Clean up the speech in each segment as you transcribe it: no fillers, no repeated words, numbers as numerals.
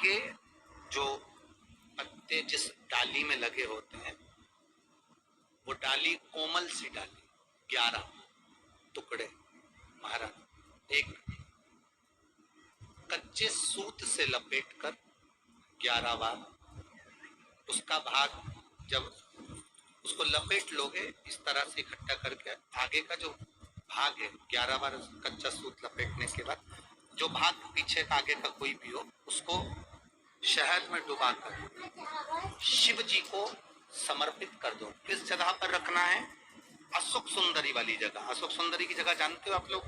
के जो पत्ते जिस डाली में लगे होते हैं वो डाली कोमल सी डाली, 11 टुकड़े महाराज एक कच्चे सूत से लपेटकर 11 बार उसका भाग, जब उसको लपेट लोगे इस तरह से इकट्ठा करके, आगे का जो भाग है 11 बार कच्चा सूत लपेटने के बाद जो भाग पीछे का आगे का कोई भी हो उसको शहद में डुबाकर शिव जी को समर्पित कर दो। किस जगह पर रखना है? अशोक सुंदरी वाली जगह। अशोक सुंदरी की जगह जानते हो आप लोग,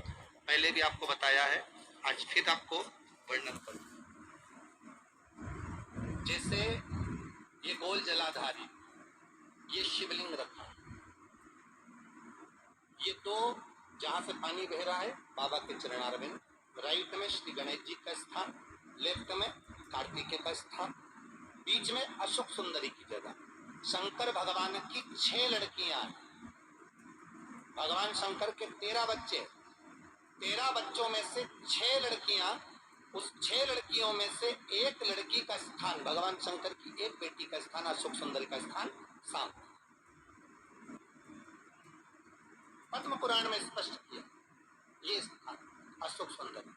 पहले भी आपको बताया है, आज फिर आपको वर्णन करूं। जैसे ये गोल जलाधारी, ये शिवलिंग रखा, ये दो जहां से पानी बह रहा है बाबा के चरणारविंद, राइट में श्री गणेश जी का स्थान, लेफ्ट में कार्तिकेय का स्थान, बीच में अशोक सुंदरी की जगह। शंकर भगवान की 6 लड़कियां, भगवान शंकर के 13 बच्चे, 13 बच्चों में से 6 लड़कियां, उस 6 लड़कियों में से एक लड़की का स्थान, भगवान शंकर की एक बेटी का स्थान अशोक सुंदरी का स्थान सामने। पद्म पुराण में स्पष्ट किया ये स्थान अशोक सुंदरी।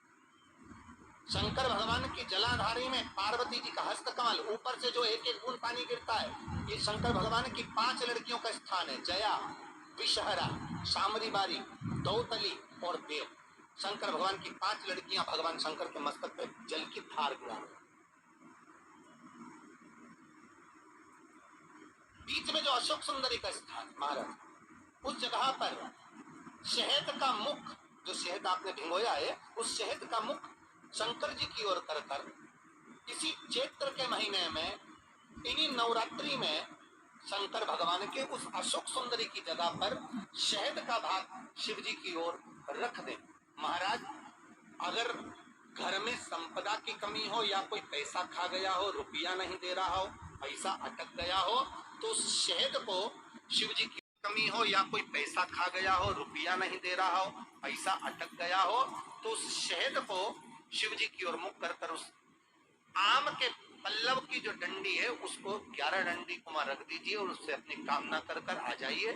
शंकर भगवान की जलाधारी में पार्वती जी का हस्तकमल, ऊपर से जो एक एक बूंद पानी गिरता है, ये शंकर भगवान की 5 लड़कियों का स्थान है, जया, विषहरा, शामरी बारी, दौतली और देव। शंकर भगवान की 5 लड़कियां भगवान शंकर के मस्तक पे जल की धार गिरा। बीच में जो अशोक सुंदरी का स्थान महाराज, उस जगह पर शहद का मुख, जो शहद आपने भिगोया है, उस शहद का मुख शंकर जी की ओर कर कर इसी चैत्र के महीने में, इन्हीं नवरात्रि में शंकर भगवान के उस अशोक सुंदरी की जगह पर शहद का भाग शिव जी की ओर रख दें। महाराज अगर घर में संपदा की कमी हो या कोई पैसा खा गया हो, रुपया नहीं दे रहा हो, पैसा अटक गया हो, तो उस शहद को शिव जी की कमी हो या कोई पैसा खा गया हो, रुपया नहीं दे रहा हो, पैसा अटक गया हो, तो उस शहद को शिव जी की ओर मुख कर कर उस आम के पल्लव की जो डंडी है उसको 11 डंडी को वहां रख दीजिए और उससे अपनी कामना कर कर आ जाइए।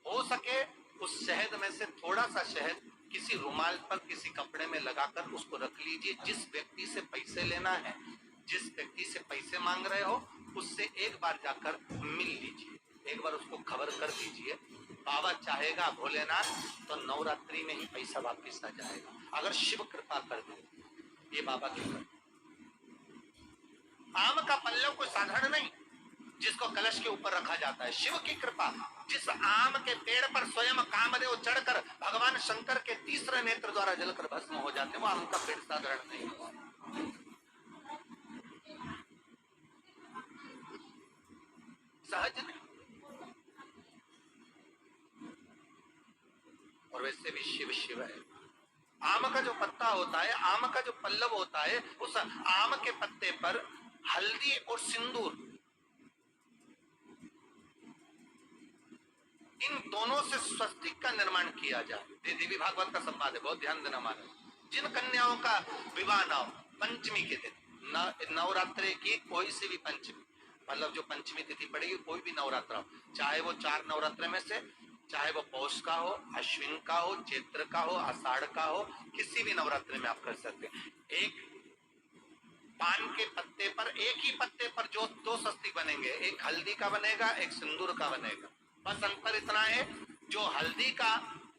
हो सके उस शहद में से थोड़ा सा शहद किसी रुमाल पर, किसी कपड़े में लगाकर उसको रख लीजिए। जिस व्यक्ति से पैसे लेना है, जिस व्यक्ति से पैसे मांग रहे हो, उससे एक बार जाकर मिल लीजिए, एक बार उसको खबर कर दीजिए। बाबा चाहेगा भोलेनाथ तो नवरात्रि में ही पैसा वापिस आ जाएगा, अगर शिव कृपा कर दे। ये बाबा की कृपा। आम का पल्लव कोई साधारण नहीं जिसको कलश के ऊपर रखा जाता है, शिव की कृपा। जिस आम के पेड़ पर स्वयं कामदेव चढ़कर भगवान शंकर के तीसरे नेत्र द्वारा जलकर भस्म हो जाते हैं, वो आम का पेड़ साधारण नहीं, सहज नहीं। और वैसे भी शिव शिव है। आम का जो पत्ता होता है, आम का जो पल्लव होता है, उस आम के पत्ते पर हल्दी और सिंदूर, इन दोनों से स्वस्तिक का निर्माण किया जाए। देवी भागवत का संवाद है, बहुत ध्यान देना महाराज। जिन कन्याओं का विवाह ना हो पंचमी के दिन, नवरात्रि की कोई सी भी पंचमी, मतलब जो पंचमी तिथि पड़ेगी, कोई भी नवरात्र हो, चाहे वो 4 नवरात्र में से, चाहे वो पौष का हो, अश्विन का हो, चैत्र का हो, आषाढ़ का हो, किसी भी नवरात्रि में आप कर सकते हैं। एक पान के पत्ते पर, एक ही पत्ते पर जो 2 स्वस्तिक बनेंगे, एक हल्दी का बनेगा, एक सिंदूर का बनेगा। बस अंतर इतना है, जो हल्दी का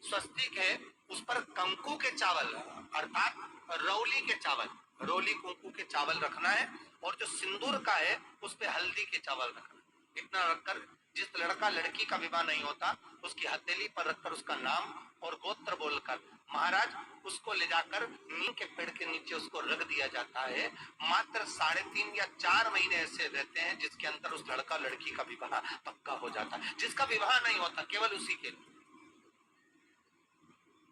स्वस्तिक है उस पर कंकु के चावल अर्थात रौली के चावल, रोली कुंकू के चावल रखना है, और जो सिंदूर का है उस पे हल्दी के चावल रखना है। इतना रखकर जिस लड़का लड़की का विवाह नहीं होता उसकी हथेली पर रखकर उसका नाम और गोत्र बोलकर महाराज उसको ले जाकर नीम के पेड़ के नीचे उसको रख दिया जाता है। मात्र 3.5 या 4 महीने ऐसे रहते हैं जिसके अंदर उस लड़का लड़की का विवाह पक्का हो जाता है। जिसका विवाह नहीं होता केवल उसी के लिए,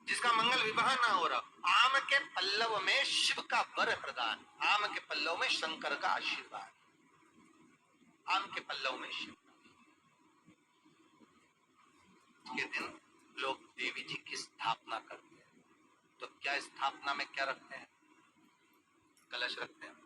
जिसका मंगल विवाह ना हो रहा, आम के पल्लव में शिव का वर प्रदान, आम के पल्लव में शंकर का आशीर्वाद, आम के पल्लव में शिव के दिन लोग देवी जी की स्थापना करते हैं। तो क्या स्थापना में क्या रखते हैं? कलश रखते हैं।